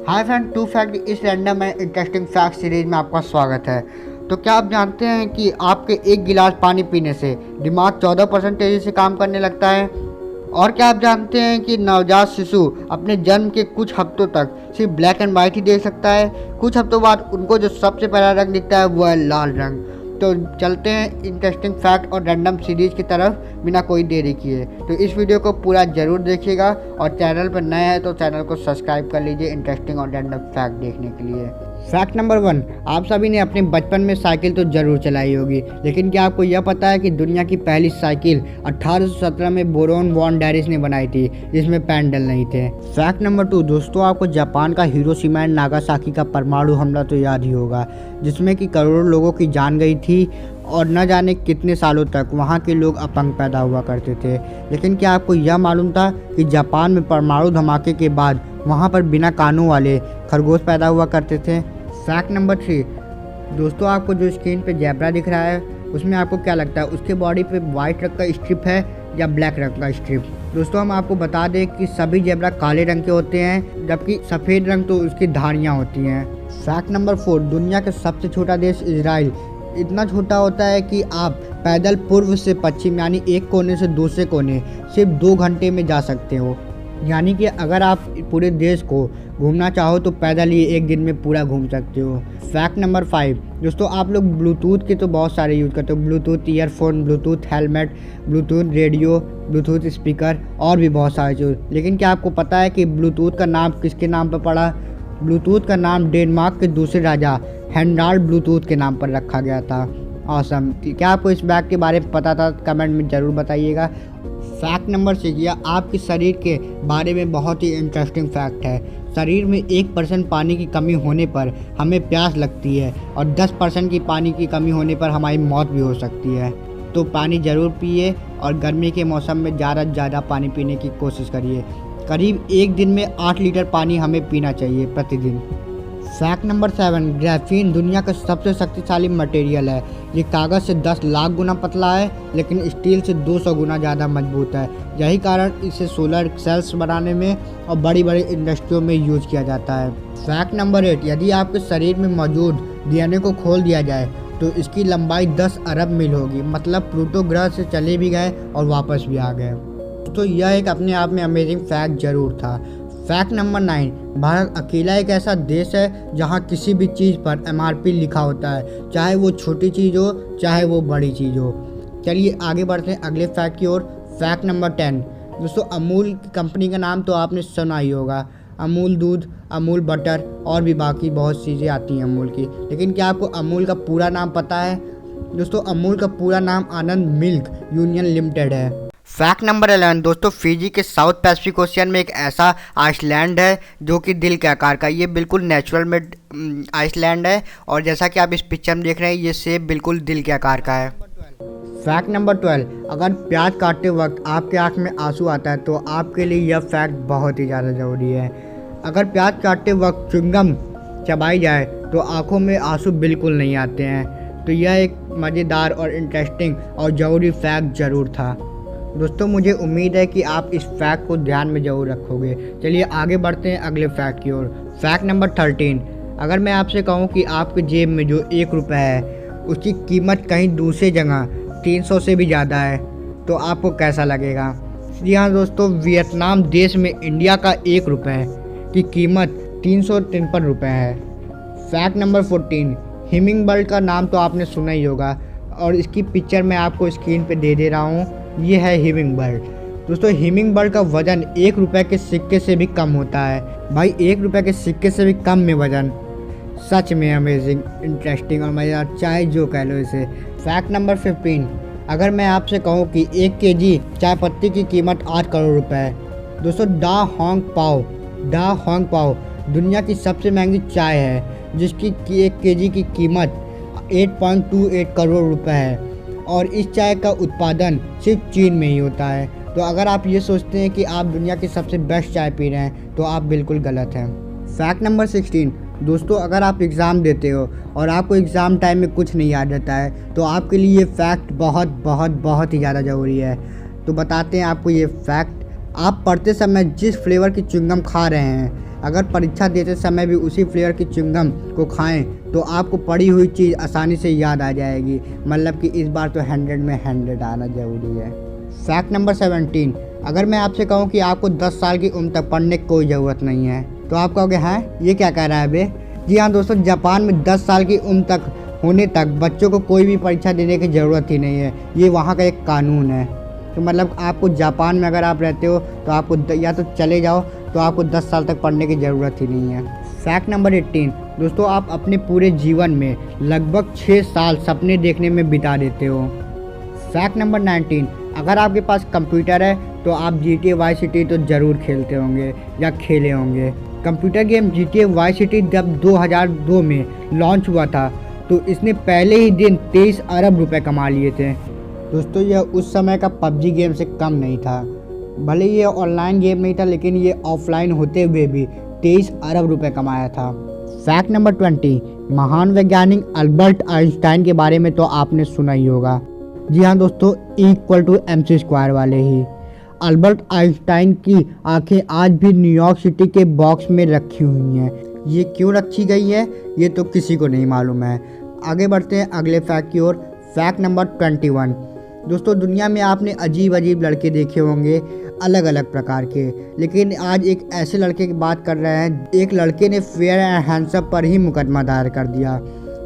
Hi friend, to fact इस random and interesting fact series में आपका स्वागत है। तो क्या आप जानते हैं कि आपके एक गिलास पानी पीने से दिमाग 14% तेज़ी से काम करने लगता है? और क्या आप जानते हैं कि नवजात शिशु अपने जन्म के कुछ हफ्तों तक सिर्फ ब्लैक एंड वाइट ही देख सकता है? कुछ हफ्तों बाद उनको जो सबसे पहला रंग दिखता है वो है लाल रंग। तो चलते हैं इंटरेस्टिंग फैक्ट और रैंडम सीरीज की तरफ बिना कोई देरी किए। तो इस वीडियो को पूरा ज़रूर देखिएगा और चैनल पर नए हैं तो चैनल को सब्सक्राइब कर लीजिए इंटरेस्टिंग और रैंडम फैक्ट देखने के लिए। फैक्ट नंबर 1, आप सभी ने अपने बचपन में साइकिल तो जरूर चलाई होगी, लेकिन क्या आपको यह पता है कि दुनिया की पहली साइकिल 1817 में बोरोन वॉन डैरिस ने बनाई थी, जिसमें पैडल नहीं थे। फैक्ट नंबर 2, दोस्तों आपको जापान का हिरोशिमा एंड नागासाकी का परमाणु हमला तो याद ही होगा, जिसमें कि करोड़ों लोगों की जान गई थी और न जाने कितने सालों तक वहाँ के लोग अपंग पैदा हुआ करते थे। लेकिन क्या आपको यह मालूम था कि जापान में परमाणु धमाके के बाद वहाँ पर बिना कानों वाले खरगोश पैदा हुआ करते थे। फैक्ट नंबर 3, दोस्तों आपको जो स्क्रीन पे जेब्रा दिख रहा है उसमें आपको क्या लगता है, उसके बॉडी पे वाइट रंग का स्ट्रिप है या ब्लैक रंग का स्ट्रिप? दोस्तों हम आपको बता दें कि सभी जेब्रा काले रंग के होते हैं, जबकि सफ़ेद रंग तो उसकी धारियाँ होती हैं। फैक्ट नंबर 4, दुनिया का सबसे छोटा देश इजराइल इतना छोटा होता है कि आप पैदल पूर्व से पश्चिम यानी एक कोने से दूसरे कोने सिर्फ 2 घंटे में जा सकते हो। यानी कि अगर आप पूरे देश को घूमना चाहो तो पैदल ही एक दिन में पूरा घूम सकते हो। फैक्ट नंबर 5, दोस्तों आप लोग ब्लूटूथ के तो बहुत सारे यूज़ करते हो, Bluetooth earphone, Bluetooth helmet, Bluetooth radio, Bluetooth speaker और भी बहुत सारे चीज़। लेकिन क्या आपको पता है कि ब्लूटूथ का नाम किसके नाम पर पड़ा? ब्लूटूथ का नाम डेनमार्क के दूसरे राजा हेनराल्ड ब्लूटूथ के नाम पर रखा गया था। ऑसम। क्या आपको इस बैग के बारे में पता था? कमेंट में ज़रूर बताइएगा। फैक्ट नंबर 6, यह आपके शरीर के बारे में बहुत ही इंटरेस्टिंग फैक्ट है। शरीर में 1% पानी की कमी होने पर हमें प्यास लगती है और 10% की पानी की कमी होने पर हमारी मौत भी हो सकती है। तो पानी ज़रूर पिए और गर्मी के मौसम में ज़्यादा से ज़्यादा पानी पीने की कोशिश करिए। करीब एक दिन में 8 लीटर पानी हमें पीना चाहिए प्रतिदिन। फैक्ट नंबर 7, ग्राफीन दुनिया का सबसे शक्तिशाली मटेरियल है। ये कागज़ से 10 लाख गुना पतला है, लेकिन स्टील से 200 गुना ज़्यादा मजबूत है। यही कारण इसे सोलर सेल्स बनाने में और बड़ी बड़ी इंडस्ट्रियों में यूज किया जाता है। फैक्ट नंबर 8, यदि आपके शरीर में मौजूद डीएनए को खोल दिया जाए तो इसकी लंबाई 10 अरब मील होगी, मतलब प्लूटो ग्रह से चले भी गए और वापस भी आ गए। तो यह एक अपने आप में अमेजिंग फैक्ट जरूर था। फैक्ट नंबर 9, भारत अकेला एक ऐसा देश है जहां किसी भी चीज़ पर MRP लिखा होता है, चाहे वो छोटी चीज़ हो चाहे वो बड़ी चीज़ हो। चलिए आगे बढ़ते हैं अगले फैक्ट की ओर। फैक्ट नंबर 10, दोस्तों अमूल कंपनी का नाम तो आपने सुना ही होगा। अमूल दूध, अमूल बटर और भी बाकी बहुत चीज़ें आती हैं अमूल की। लेकिन क्या आपको अमूल का पूरा नाम पता है? दोस्तों अमूल का पूरा नाम आनंद मिल्क यूनियन लिमिटेड है। फैक्ट नंबर 11, दोस्तों फिजी के साउथ पैसिफिक ओशियन में एक ऐसा आइसलैंड है जो कि दिल के आकार का। ये बिल्कुल नेचुरल मेड आइसलैंड है और जैसा कि आप इस पिक्चर में देख रहे हैं ये सेब बिल्कुल दिल के आकार का है। फैक्ट नंबर 12, अगर प्याज काटते वक्त आपके आँख में आंसू आता है तो आपके लिए यह फैक्ट बहुत ही ज़्यादा ज़रूरी है। अगर प्याज काटते वक्त च्युइंगम चबाई जाए तो आँखों में आंसू बिल्कुल नहीं आते हैं। तो यह एक मज़ेदार और इंटरेस्टिंग और ज़रूरी फैक्ट ज़रूर था। दोस्तों मुझे उम्मीद है कि आप इस फैक्ट को ध्यान में ज़रूर रखोगे। चलिए आगे बढ़ते हैं अगले फैक्ट की ओर। फैक्ट नंबर 13, अगर मैं आपसे कहूं कि आपके जेब में जो 1 रुपये है उसकी कीमत कहीं दूसरी जगह 300 से भी ज़्यादा है तो आपको कैसा लगेगा? जी हाँ दोस्तों, वियतनाम देश में इंडिया का 1 रुपये की कीमत 353 रुपये है। फैक्ट नंबर 14, हिमिंग बर्ड का नाम तो आपने सुना ही होगा और इसकी पिक्चर मैं आपको स्क्रीन पे दे रहा हूँ। ये है हिमिंग बर्ड। दोस्तों हिमिंग बर्ड का वजन 1 रुपये के सिक्के से भी कम होता है। भाई 1 रुपये के सिक्के से भी कम में वजन, सच में अमेजिंग, इंटरेस्टिंग और मज़ेदार, चाहे जो कह लो इसे। फैक्ट नंबर 15, अगर मैं आपसे कहूँ कि 1 केजी चाय पत्ती की कीमत 8 करोड़ रुपए है। दोस्तों डा होंग पाओ दुनिया की सबसे महंगी चाय है, जिसकी 1 केजी की कीमत 8.28 करोड़ रुपए है और इस चाय का उत्पादन सिर्फ चीन में ही होता है। तो अगर आप ये सोचते हैं कि आप दुनिया की सबसे बेस्ट चाय पी रहे हैं तो आप बिल्कुल गलत हैं। फैक्ट नंबर 16, दोस्तों अगर आप एग्ज़ाम देते हो और आपको एग्ज़ाम टाइम में कुछ नहीं याद रहता है तो आपके लिए ये फैक्ट बहुत बहुत बहुत ही ज़्यादा ज़रूरी है। तो बताते हैं आपको ये फैक्ट। आप पढ़ते समय जिस फ्लेवर की च्युइंगम खा रहे हैं, अगर परीक्षा देते समय भी उसी फ्लेवर की च्युइंगम को खाएं तो आपको पढ़ी हुई चीज़ आसानी से याद आ जाएगी। मतलब कि इस बार तो 100 में 100 आना ज़रूरी है। फैक्ट नंबर 17, अगर मैं आपसे कहूं कि आपको 10 साल की उम्र तक पढ़ने की कोई ज़रूरत नहीं है तो आप कहोगे हैं ये क्या कह रहा है बे। जी हाँ दोस्तों, जापान में 10 साल की उम्र तक होने तक बच्चों को कोई भी परीक्षा देने की ज़रूरत ही नहीं है। ये वहाँ का एक कानून है। तो मतलब आपको जापान में अगर आप रहते हो तो आपको या तो चले जाओ, तो आपको 10 साल तक पढ़ने की ज़रूरत ही नहीं है। फैक्ट नंबर 18, दोस्तों आप अपने पूरे जीवन में लगभग 6 साल सपने देखने में बिता देते हो। फैक्ट नंबर 19, अगर आपके पास कंप्यूटर है तो आप GTA वाई सिटी तो ज़रूर खेलते होंगे या खेले होंगे। Computer game GTA vice city जब 2002 में लॉन्च हुआ था तो इसने पहले ही दिन 23 अरब रुपए कमा लिए थे। दोस्तों यह उस समय का PUBG गेम से कम नहीं था। भले ये ऑनलाइन गेम नहीं था लेकिन ये ऑफलाइन होते हुए भी 23 अरब रुपए कमाया था। फैक्ट नंबर 20, महान वैज्ञानिक अल्बर्ट आइंस्टाइन के बारे में तो आपने सुना ही होगा। जी हाँ दोस्तों, E=mc² वाले ही। अल्बर्ट आइंस्टाइन की आंखें आज भी न्यूयॉर्क सिटी के बॉक्स में रखी हुई हैं। ये क्यों रखी गई है ये तो किसी को नहीं मालूम है। आगे बढ़ते हैं अगले फैक्ट की ओर। फैक्ट नंबर 21, दोस्तों दुनिया में आपने अजीब अजीब लड़के देखे होंगे, अलग अलग प्रकार के, लेकिन आज एक ऐसे लड़के की बात कर रहे हैं। एक लड़के ने फेयर एंड हैंडसम पर ही मुकदमा दायर कर दिया।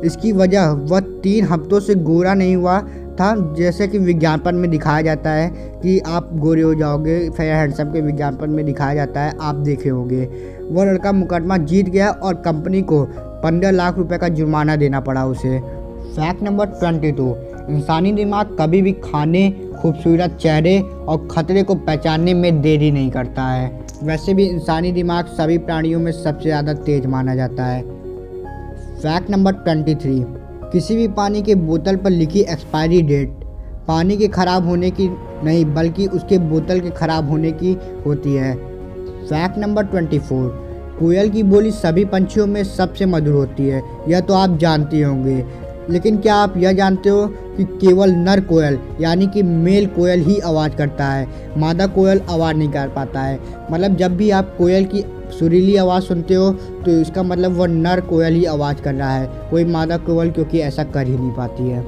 इसकी वजह वह 3 हफ्तों से गोरा नहीं हुआ था, जैसे कि विज्ञापन में दिखाया जाता है कि आप गोरे हो जाओगे, फेयर हैंडसम के विज्ञापन में दिखाया जाता है, आप देखे होंगे। वो लड़का मुकदमा जीत गया और कंपनी को 15 लाख रुपए का जुर्माना देना पड़ा उसे। फैक्ट नंबर 22, इंसानी दिमाग कभी भी खाने, खूबसूरत चेहरे और खतरे को पहचानने में देरी नहीं करता है। वैसे भी इंसानी दिमाग सभी प्राणियों में सबसे ज़्यादा तेज माना जाता है। फैक्ट नंबर 23, किसी भी पानी के बोतल पर लिखी एक्सपायरी डेट पानी के ख़राब होने की नहीं बल्कि उसके बोतल के ख़राब होने की होती है। फैक्ट नंबर 24, कोयल की बोली सभी पंछियों में सबसे मधुर होती है, यह तो आप जानते होंगे। लेकिन क्या आप यह जानते हो कि केवल नर कोयल यानी कि मेल कोयल ही आवाज़ करता है, मादा कोयल आवाज़ नहीं कर पाता है। मतलब जब भी आप कोयल की सुरीली आवाज़ सुनते हो तो इसका मतलब वह नर कोयल ही आवाज़ कर रहा है, कोई मादा कोयल क्योंकि ऐसा कर ही नहीं पाती है।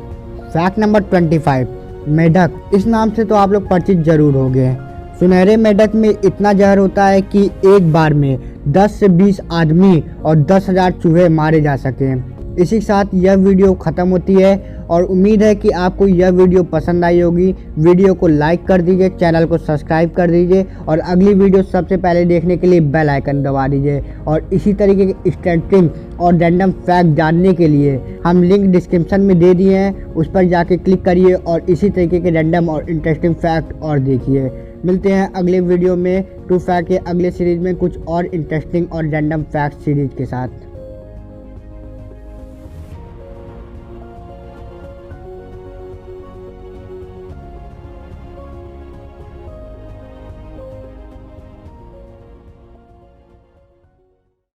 फैक्ट नंबर 25, मेढक, इस नाम से तो आप लोग परिचित जरूर होंगे। सुनहरे मेढक में इतना जहर होता है कि एक बार में 10 से 20 आदमी और 10,000 चूहे मारे जा सकें। इसी के साथ यह वीडियो ख़त्म होती है और उम्मीद है कि आपको यह वीडियो पसंद आई होगी। वीडियो को लाइक कर दीजिए, चैनल को सब्सक्राइब कर दीजिए और अगली वीडियो सबसे पहले देखने के लिए बेल आइकन दबा दीजिए। और इसी तरीके के इंटरेस्टिंग और रैंडम फैक्ट जानने के लिए हम लिंक डिस्क्रिप्शन में दे दिए हैं, उस पर जाके क्लिक करिए और इसी तरीके के रैंडम और इंटरेस्टिंग फैक्ट और देखिए। मिलते हैं अगले वीडियो में ट्रू फैक्ट के अगले सीरीज़ में कुछ और इंटरेस्टिंग और रैंडम फैक्ट सीरीज़ के साथ।